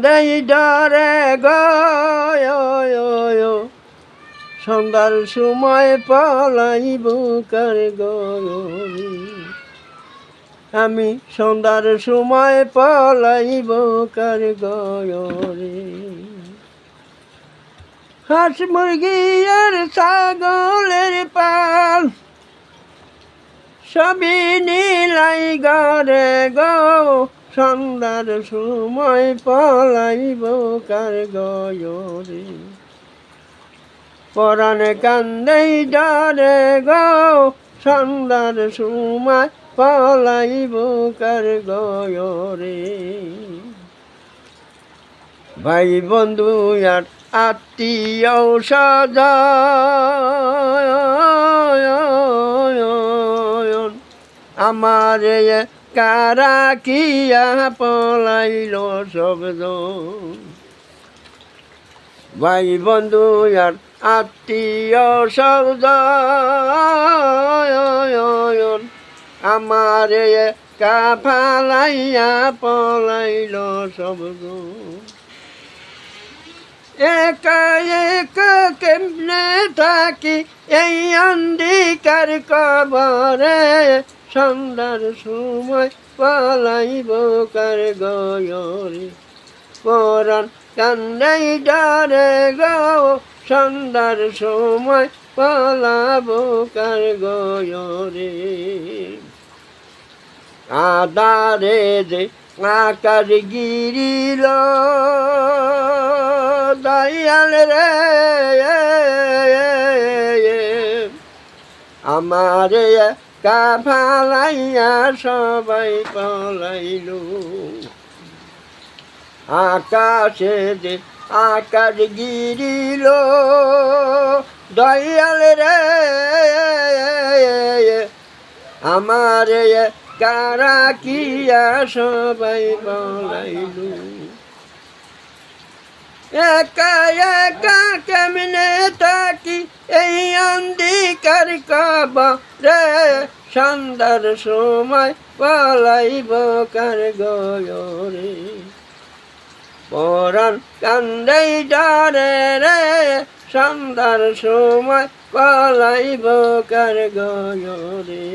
কান্দেই ডরে গো সন্ধ্যার সময় পলাইব কার গরি আমি সন্ধ্যার সময় পলাইব কার গরি হাঁস মুরগি আর ছাগলের পাল সবই নিলাই গরে গো সন্ধ্যার সময় পলাইব কার গরি পরাণে কান্দেই ডরে গো সন্ধ্যার সময় পলাইব কার গরি ভাই বন্ধু আর আত্মীয় স্বজন আমার কারা কিয়া পলাইল সবজন ভাই বন্ধু আর আত্মীয় স্বজন আমার কাফালাইয়া পলাইল সবজন একা একা কেমনে থাকি এই অন্ধকার কবরে সন্ধ্যার সময় পলাইব কার গরি পরাণ কান্দাই ডরে গো সন্ধ্যার সময় পলাব কার গরি আদারে যে আকার গিরিল দয়াল রে আমার কাফালাইয়া সবাই পলাইল আকাশে যে আকাশ গিরিল দয়াল রে আমার কারা কিয়া সবাই পলাইল একা একা কেমনে থাকি এই অন্ধকার কবরে সন্ধ্যার সময় পলাইব কার গরি পরাণ কান্দাই ডরে রে সন্ধ্যার সময় পলাইব কার গরি